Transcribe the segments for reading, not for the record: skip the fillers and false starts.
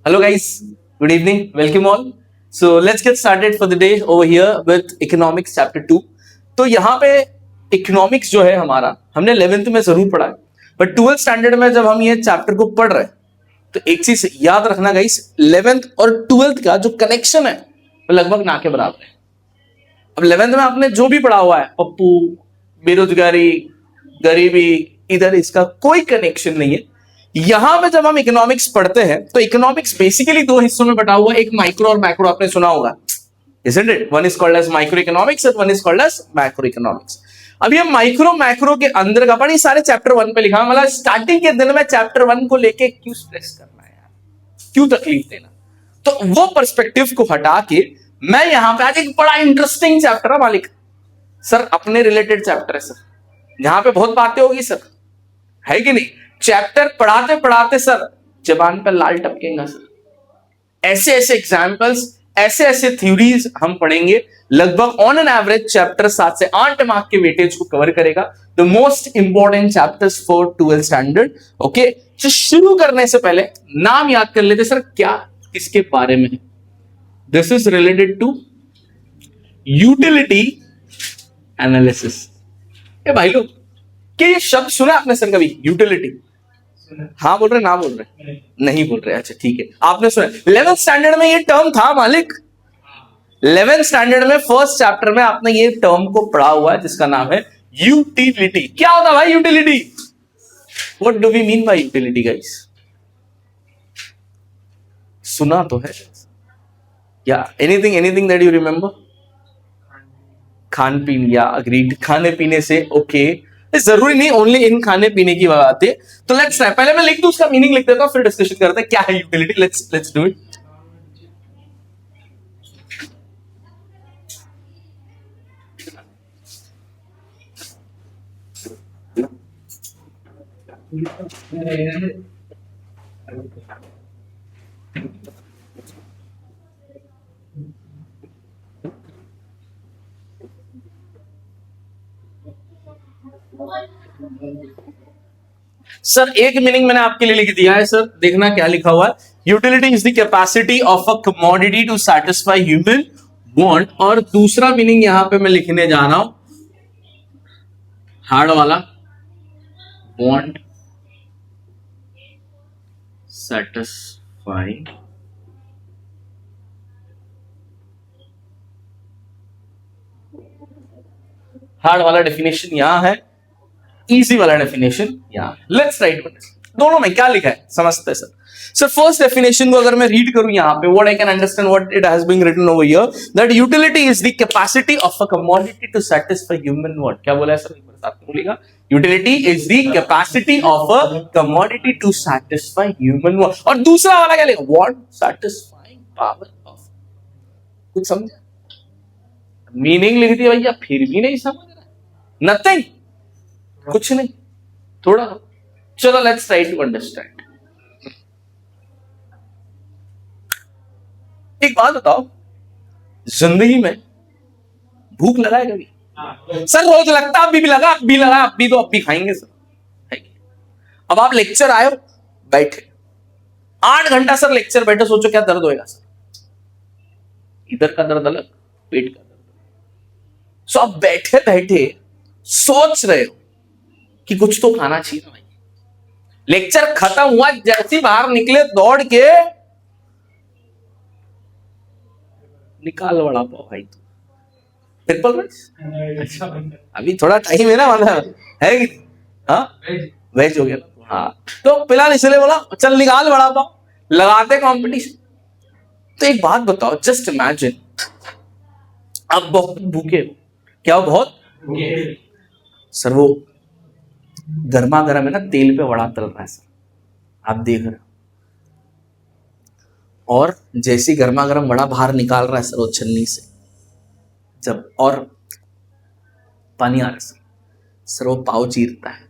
Hello guys, good evening, welcome all. So let's get started for the day over here with economics chapter 2. तो यहाँ पे economics जो है हमारा हमने 11th में जरूर पढ़ा है, बट 12th स्टैंडर्ड में जब हम ये चैप्टर को पढ़ रहे हैं तो एक चीज याद रखना गाइस, 11th और 12th का जो कनेक्शन है वो लगभग ना के बराबर है। अब 11th में आपने जो भी पढ़ा हुआ है, पप्पू, बेरोजगारी, गरीबी, इधर इसका कोई कनेक्शन नहीं है। यहां पे जब हम इकोनॉमिक्स पढ़ते हैं तो इकोनॉमिक्स बेसिकली दो हिस्सों में बटा हुआ है, एक माइक्रो और मैक्रो। आपने सुना होगा, isn't it? One is called as microeconomics and one is called as macroeconomics. अब ये माइक्रो मैक्रो के अंदर का पढ़, ये सारे चैप्टर 1 पे लिखा, मतलब स्टार्टिंग के दिन में चैप्टर 1 को लेके क्यों स्ट्रेस करना है यार, क्यों तकलीफ देना। तो वो पर्सपेक्टिव को हटा के मैं यहां पे आज एक बड़ा इंटरेस्टिंग चैप्टर है मालिक सर, अपने रिलेटेड चैप्टर है सर, जहां पे बहुत बातें होगी सर, है कि नहीं। चैप्टर पढ़ाते पढ़ाते सर जबान पर लाल टपकेगा सर। ऐसे ऐसे एग्जाम्पल्स, ऐसे ऐसे थ्योरीज हम पढ़ेंगे, लगभग ऑन एन एवरेज चैप्टर 7 से 8 मार्क के वेटेज को कवर करेगा। The most important chapters for 12th standard. Okay, तो शुरू करने से पहले नाम याद कर लेते सर, क्या किसके बारे में है। This is related to utility analysis. ए भाई लोग, क्या ये शब्द सुना आपने सर कभी, यूटिलिटी? हाँ बोल रहे, ना बोल रहे, नहीं बोल रहे, अच्छा ठीक है, आपने सुना। 11th स्टैंडर्ड में ये टर्म था मालिक, 11th स्टैंडर्ड में फर्स्ट चैप्टर में आपने ये टर्म को पढ़ा हुआ है जिसका नाम है यूटिलिटी। क्या होता है भाई utility? What do we mean by utility guys? सुना तो है या एनीथिंग दैट यू रिमेंबर? खान पीन, या अग्रीड, खाने पीने से। ओके, जरूरी नहीं ओनली इन खाने पीने की बात है। तो लेट्स ट्राई, पहले मैं लिख दूं, उसका मीनिंग लिख देता हूं, फिर डिस्कशन करते हैं क्या है utility. Let's do it. Sir एक मीनिंग मैंने आपके लिए लिख दिया है सर, देखना क्या लिखा हुआ है। Utility is the capacity of a commodity to satisfy human want. और दूसरा मीनिंग यहां पे मैं लिखने जा रहा हूं, हार्ड वाला, वांट सैटिस्फाई हार्ड वाला डेफिनेशन यहां है, इजी वाला डेफिनेशन यहां। लेट्स राइट दोनों में क्या लिखा है समझते हैं सर। सर फर्स्ट डेफिनेशन को अगर मैं रीड करूं यहां पे, what I can understand, what it has been written over here, that utility is the capacity of a commodity to satisfy human want. क्या बोला है सर, एक बार साथ में बोलिएगा। Utility is the capacity of a commodity to satisfy human want. और दूसरा वाला क्या लिखा, वांट सैटिस्फाइंग पावर ऑफ। कुछ समझा? मीनिंग लिख दिया भैया, फिर भी नहीं समझ रहा, नथिंग, कुछ नहीं, थोड़ा। चलो लेट्स ट्राई टू अंडरस्टैंड। एक बात बताओ, जिंदगी में भूख लगा है कभी? सर रोज लगता, अब भी लगा, अब भी लगा, अब भी तो अब भी खाएंगे सर। अब आप लेक्चर आए हो, बैठे 8 घंटा सर लेक्चर बैठे, सोचो क्या दर्द होएगा सर। इधर का दर्द अलग, पेट का दर्द। सो आप बैठे बैठे सोच रहे हो कि कुछ तो खाना चाहिए ना भाई। लेक्चर खत्म हुआ, जैसे बाहर निकले दौड़ के निकाल वड़ा पाव भाई, तो ट्रिपल राइस। अभी थोड़ा टाइम है ना, मतलब है कि हाँ, वेज हो गया ना, हाँ तो फिलहाल इसलिए बोला चल निकाल वड़ा पाव, लगाते कंपटीशन। तो एक बात बताओ, जस्ट इमेजिन आप बहुत भूखे हो। क्या बहुत सर, वो गर्मा गर्म है ना, तेल पे वड़ा तल रहा है सर, आप देख रहे हो, और जैसी गर्मा गर्म वड़ा बाहर निकाल रहा है सर वो छन्नी से, जब और पानी आ रहा है सर वो पाव चीरता है,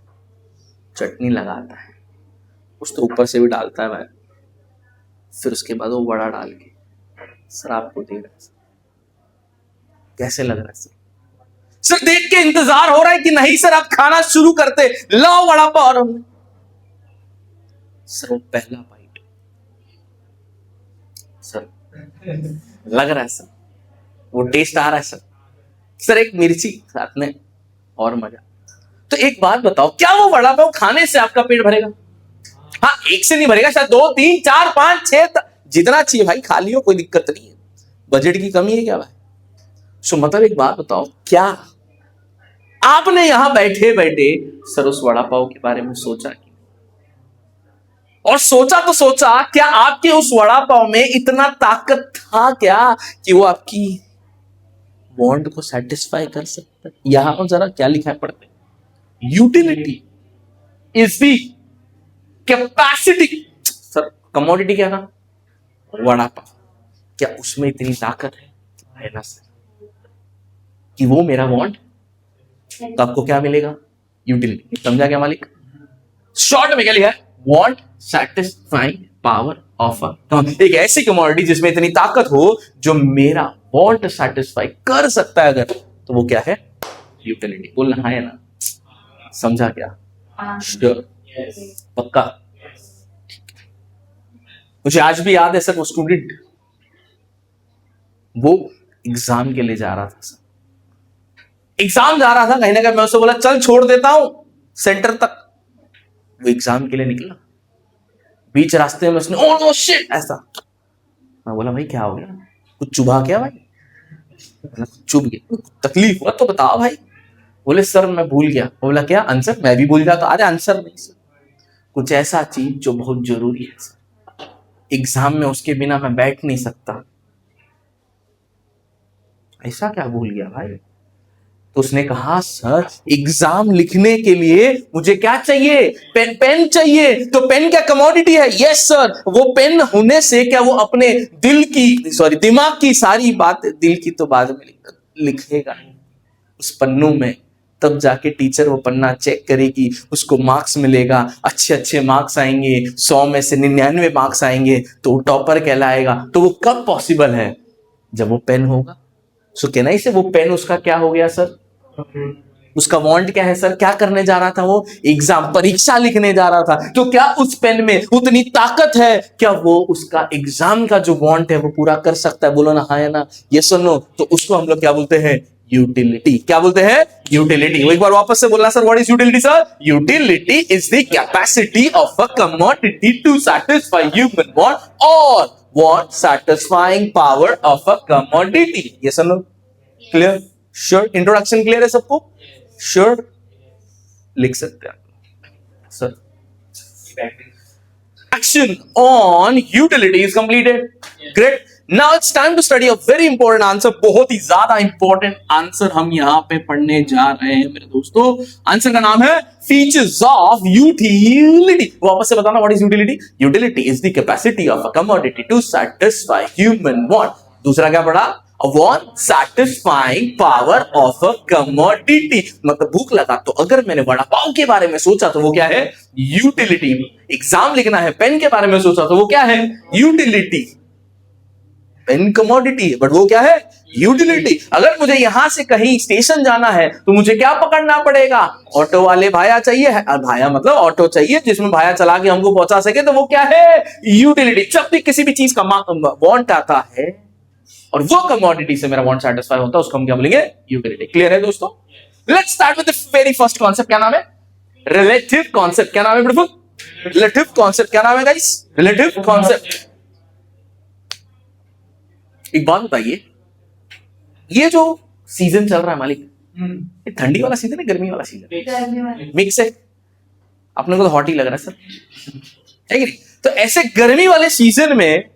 चटनी लगाता है, कुछ तो ऊपर से भी डालता है भाई, फिर उसके बाद वो वड़ा डाल के सर आपको दे रहा है सर। कैसे लग रहा है सर? सर देख के इंतजार हो रहा है कि नहीं सर आप खाना शुरू करते, लाओ वड़ा पाव। और हमने सर वो पहला बाइट, सर लग रहा है सर, वो टेस्ट आ रहा है सर। सर एक मिर्ची साथ में और मजा। तो एक बात बताओ, क्या वो वड़ा पाव खाने से आपका पेट भरेगा? हाँ, एक से नहीं भरेगा, शायद 2 3 4 5 6 जितना चाहिए भाई खा लियो, कोई दिक्कत नहीं है। बजट की कमी है क्या भाई? सो मतलब एक बात बताओ, क्या आपने यहां बैठे बैठे सर उस वड़ा पाव के बारे में सोचा कि, और सोचा तो सोचा, क्या आपके उस वड़ा पाव में इतना ताकत था क्या कि वो आपकी वांट को सेटिस्फाई कर सकता है? यहां जरा क्या लिखा है पढ़ते, utility is the capacity. Sir commodity क्या था? वड़ा पाव। क्या उसमें इतनी ताकत है ना सर कि वो मेरा वांट, तो आपको क्या मिलेगा? यूटिलिटी। समझा क्या मालिक? शॉर्ट में क्या लिखा है? वांट सैटिस्फाइंग पावर ऑफ अ, एक ऐसी कमोडिटी जिसमें इतनी ताकत हो जो मेरा वांट सेटिस्फाई कर सकता है, अगर तो वो क्या है? यूटिलिटी। बोलना हाँ है ना? समझा क्या? श्योर? पक्का? मुझे आज भी याद है सर, वो स्टूडेंट वो एग्जाम के लिए जा रहा था सर, एग्जाम जा रहा था, कहीं ना कहीं मैं उससे बोला चल छोड़ देता हूं सेंटर तक। वो एग्जाम के लिए निकला, बीच रास्ते में उसने ओ नो शिट ऐसा, मैं बोला भाई क्या हो गया, कुछ चुभा क्या भाई? कुछ चुभ गया, तकलीफ हुआ तो बताओ भाई। बोले सर मैं भूल गया। बोला क्या आंसर? मैं भी भूल जाता। अरे आंसर नहीं सर, कुछ ऐसा चीज जो बहुत जरूरी है सर, एग्जाम में उसके बिना मैं बैठ नहीं सकता। ऐसा क्या भूल गया भाई? तो उसने कहा सर एग्जाम लिखने के लिए मुझे क्या चाहिए? पेन। पेन चाहिए। तो पेन क्या कमोडिटी है? Yes sir. वो पेन होने से क्या वो अपने दिल की, सॉरी दिमाग की सारी बात, दिल की तो बाद में लिखेगा उस पन्नों में, तब जाके टीचर वो पन्ना चेक करेगी, उसको मार्क्स मिलेगा, अच्छे अच्छे मार्क्स आएंगे, 100 में से 99 मार्क्स आएंगे, तो वो टॉपर कहलाएगा। तो वो कब पॉसिबल है? जब वो पेन होगा। सो कहना ही से वो पेन उसका क्या हो गया सर? उसका वांट क्या है सर? क्या करने जा रहा था वो? एग्जाम, परीक्षा लिखने जा रहा था। तो क्या उस पेन में उतनी ताकत है? क्या वो उसका एग्जाम का जो वांट है वो पूरा कर सकता है? बोलो ना हाँ या ना, यस और नो। तो उसको हम लोग क्या बोलते हैं? यूटिलिटी। क्या बोलते हैं? यूटिलिटी। एक बार वापस से बोलना sir, what is utility sir? Utility is the capacity of a commodity to satisfy human want और want satisfying power of a commodity. Yes और no? Clear? Sure? Introduction clear है सबको? श्योर? लिख सकते हैं sir. Action on utility is completed. Great. Now it's time to study a very important answer. बहुत ही ज्यादा important answer हम यहां पे पढ़ने जा रहे हैं मेरे दोस्तों। आंसर का नाम है फीचर्स ऑफ यूटिलिटी। वापस से बताना, what is utility? Utility is the capacity of a commodity to satisfy human want. दूसरा क्या पढ़ा? Want satisfying power of a commodity. मतलब भूख लगा तो अगर मैंने वड़ा पाव के बारे में सोचा तो वो क्या है? यूटिलिटी। एग्जाम लिखना है, पेन के बारे में सोचा तो वो क्या है? यूटिलिटी। पेन कमोडिटी है बट वो क्या है? यूटिलिटी। अगर मुझे यहां से कहीं स्टेशन जाना है तो मुझे क्या पकड़ना पड़ेगा? ऑटो वाले भाया चाहिए। भाया मतलब ऑटो चाहिए जिसमें भाया चला के हमको पहुंचा सके, तो वो क्या है? यूटिलिटी। जब भी किसी भी चीज का वांट आता है और वो कमोडिटी से मेरा वांट सैटिस्फाई होता है, उसको हम क्या बोलेंगे? यूटिलिटी। क्लियर है दोस्तों? Let's start with the very first concept. क्या नाम है? Relative concept. क्या नाम है ब्यूटीफुल? Relative concept. क्या नाम है गाइस? Relative concept. एक बात बताइए, ये जो सीजन चल रहा है मालिक, ये ठंडी वाला सीजन है गर्मी वाला सीजन? मिक्स है। अपने को तो हॉट ही लग रहा है सर, है कि नहीं? तो ऐसे गर्मी वाले सीजन में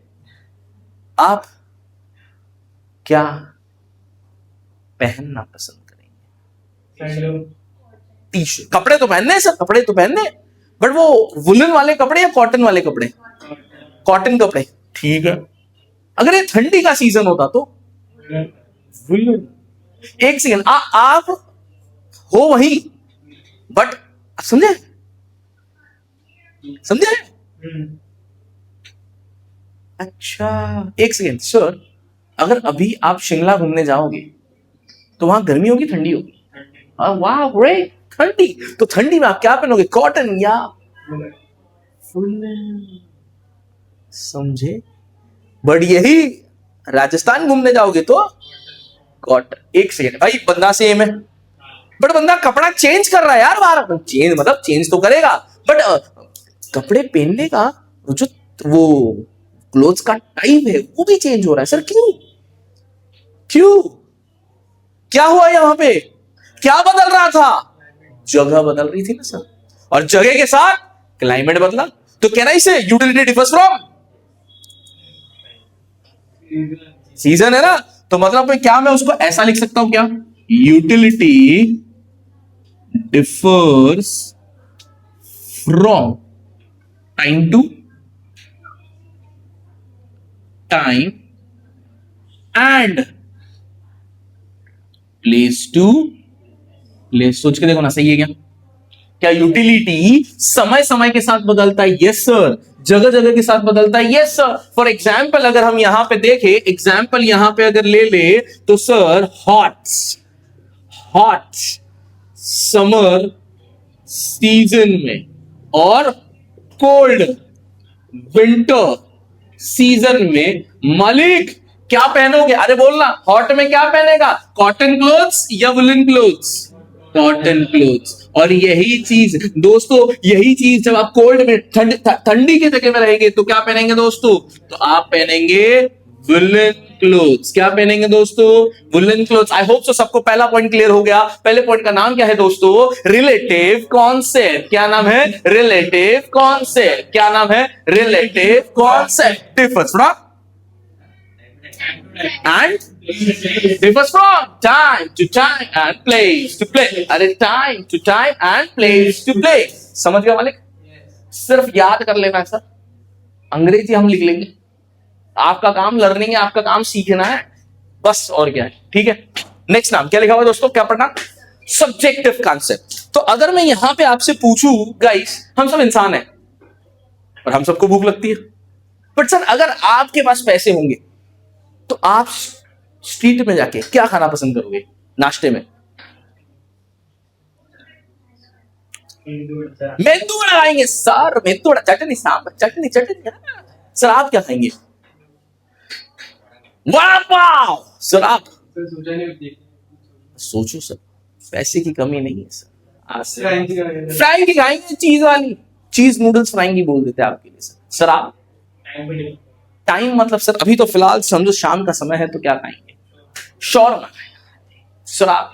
आप क्या पहनना पसंद करेंगे? T shirt. कपड़े तो पहनने हैं सर, कपड़े तो पहनने हैं, बट वो वुलन वाले कपड़े या कॉटन वाले कपड़े? कॉटन कपड़े। ठीक है। अगर ये ठंडी का सीजन होता तो वुलन। एक सेकेंड, आप हो वही, बट समझे? समझे? अच्छा एक सेकेंड सर, अगर अभी आप शिमला घूमने जाओगे तो वहां गर्मी होगी ठंडी होगी? वाह ग्रेट, ठंडी। तो ठंडी में आप क्या पहनोगे? कॉटन या फुल? समझे? बट यही राजस्थान घूमने जाओगे तो कॉटन। एक सेकेंड भाई, बंदा सेम है बट बंदा कपड़ा चेंज कर रहा है यार बार, चेंज मतलब चेंज तो करेगा बट कपड़े पहनने का जो वो क्लोथ्स का टाइप है वो भी चेंज हो रहा है सर। क्यों क्यों क्या हुआ यहां पे? क्या बदल रहा था? जगह बदल रही थी ना सर, और जगह के साथ क्लाइमेट बदला। तो कैन आई से यूटिलिटी डिफर्स फ्रॉम सीजन, है ना? तो मतलब क्या मैं उसको ऐसा लिख सकता हूं क्या? Utility differs from time to time and place to place. सोच के देखो ना, सही है क्या? क्या यूटिलिटी समय समय के साथ बदलता है? Yes sir. जगह जगह के साथ बदलता है? Yes sir. फॉर एग्जाम्पल अगर हम यहां पे देखें, एग्जाम्पल यहां पे अगर ले ले तो sir hot hot summer season में और कोल्ड विंटर सीजन में मालिक क्या पहनोगे? अरे बोलना, हॉट में क्या पहनेगा? कॉटन क्लोथ्स या वुलन क्लोथ्स? Cotton clothes. और यही चीज दोस्तों, यही चीज जब आप कोल्ड में ठंडी की जगह में रहेंगे तो क्या पहनेंगे दोस्तों? तो आप पहनेंगे वुलन क्लोथ्स। क्या पहनेंगे दोस्तों? Woollen clothes. I hope so सबको पहला पॉइंट क्लियर हो गया। पहले पॉइंट का नाम क्या है दोस्तों? Relative concept. क्या नाम है? Relative concept. क्या नाम है? Relative concept. Differs from and differs from time to time and place to place। अरे time to time and place to place। समझ गया मालिक? सिर्फ याद कर लेना है सर, अंग्रेजी हम लिख लेंगे। आपका काम लर्निंग है, आपका काम सीखना है बस, और क्या है। ठीक है, नेक्स्ट नाम क्या लिखा हुआ दोस्तों? क्या पढ़ना? Subjective concept. तो अगर मैं यहां पे आपसे पूछूं, गाइस हम सब इंसान हैं और हम सबको भूख लगती है, बट सर अगर आपके पास पैसे होंगे तो आप स्ट्रीट में जाके क्या खाना पसंद करोगे नाश्ते में? मेंदू वड़ा खाएंगे सर, मेंदू वड़ा, चटनी सांभर, चटनी चटनी। सर आप क्या खाएंगे? वड़ा पाव। सर आप? सोचो सर, पैसे की कमी नहीं है सर। फ्राइंगी खाएंगे, चीज वाली, चीज नूडल्स फ्राइंगी बोल देते हैं आपके लिए सर। सर आप? टाइम मतलब सर अभी तो फिलहाल समझो शाम का समय है तो क्या खाएंगे? शॉर्मा। सर आप?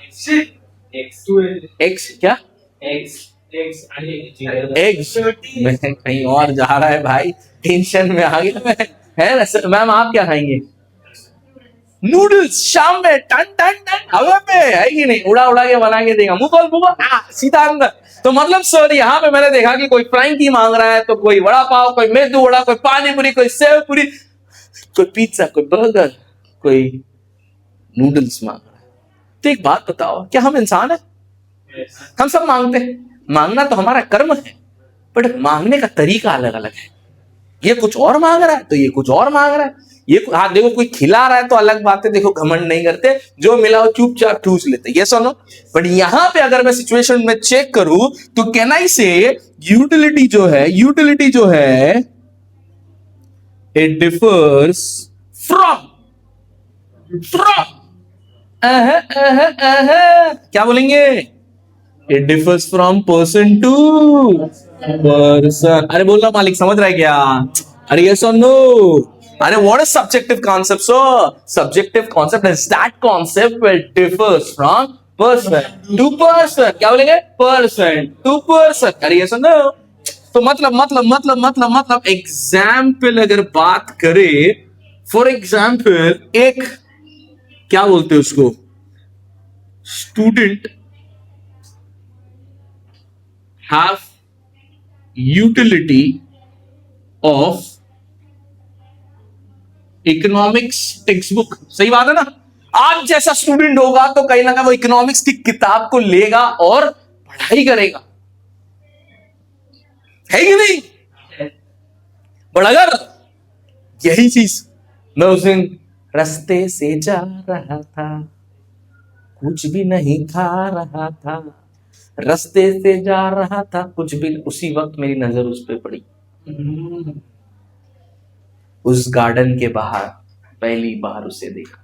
एग्स। क्या एग्स? मैं कहीं और जा रहा है भाई, टेंशन में आ गया मैं, है ना सर? मैम आप क्या खाएंगे? नूडल्स शाम में, टन टन टन हवा पे, है कि नहीं? उड़ा उड़ा के बना के देगा, मुंह खोल सीधा अंदर। तो मतलब सर यहाँ पे मैंने देखा कि कोई फ्राइंगी मांग रहा है, तो कोई वड़ा पाव, कोई मेदू वड़ा, कोई पानी पूरी, कोई सेव पूरी, कोई पिज्जा, कोई बर्गर, कोई नूडल्स मांग रहा है। तो एक बात बताओ, क्या हम इंसान है? हम सब मांगते हैं, मांगना तो हमारा कर्म है, बट मांगने का तरीका अलग अलग है। ये कुछ और मांग रहा है तो ये कुछ और मांग रहा है। ये हाँ देखो, कोई खिला रहा है तो अलग बात है, देखो घमंड नहीं करते, जो मिला वो चुपचाप ठूस लेते, ये सुनो। बट यहां पे अगर मैं सिचुएशन में चेक करूं तो कैन आई से यूटिलिटी जो है इट डिफर्स फ्रॉम क्या बोलेंगे? It differs from person to person. अरे बोलना मालिक, समझ रहा है क्या? अरे यस और नो? अरे what is subjective concept? So subjective concept is that concept which differs from person to person. क्या बोलेंगे? Person to person. अरे यस और नो? तो मतलब एग्जाम्पल अगर बात करें, फॉर एग्जाम्पल एक क्या बोलते हैं उसको, student have utility of economics text book. सही बात है ना? आज जैसा स्टूडेंट होगा तो कहीं ना कहीं वो इकोनॉमिक्स की किताब को लेगा और पढ़ाई करेगा, है कि नहीं? बट अगर यही चीज मैं उस दिन रास्ते से जा रहा था, कुछ भी नहीं खा रहा था, रास्ते से जा रहा था कुछ भी, उसी वक्त मेरी नजर उस पर पड़ी, उस गार्डन के बाहर पहली बार उसे देखा,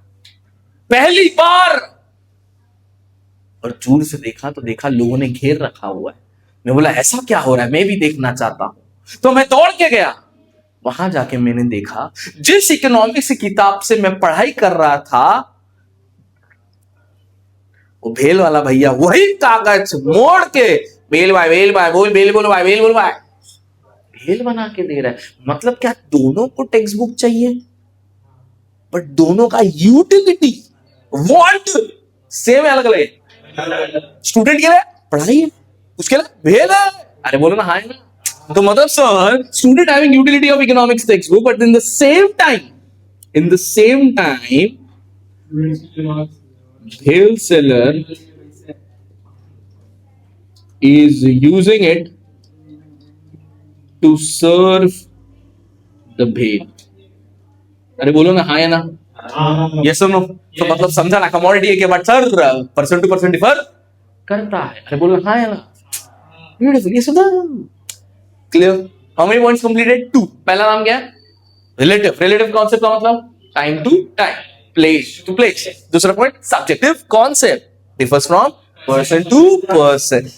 पहली बार। और दूर से देखा तो देखा लोगों ने घेर रखा हुआ है। मैं बोला ऐसा क्या हो रहा है, मैं भी देखना चाहता हूं। तो मैं दौड़ के गया, वहां जाके मैंने देखा जिस इकोनॉमिक्स की किताब से मैं पढ़ाई कर रहा था, वो भेल वाला भैया वही कागज मोड़ के भेल भाई भेल भाई बोल भेल बोलो भाई भेल बोलो भाई भेल बना के दे रहा है। मतलब क्या दोनों को टेक्स्ट बुक चाहिए, बट दोनों का यूटिलिटी वांट सेम है, अलग अलग है। स्टूडेंट के लिए पढ़ाई है, उसके लिए भेल है। अरे बोलो ना हाँ है ना। तो मतलब sir student having utility of economics text book, but in the same time भेल seller is using it to serve the भेल। अरे बोलो ना हाँ या ना, यस और नो। तो मतलब समझा ना, कमोडिटी है के बाद sir percent to percent differ करता है। अरे बोलो हाँ या ना, ब्यूटीफुल, यस और clear. How many points completed? 2। पहला नाम क्या है? रिलेटिव कॉन्सेप्ट का मतलब time to time, place to place. दूसरा point subjective concept, differs from person to person.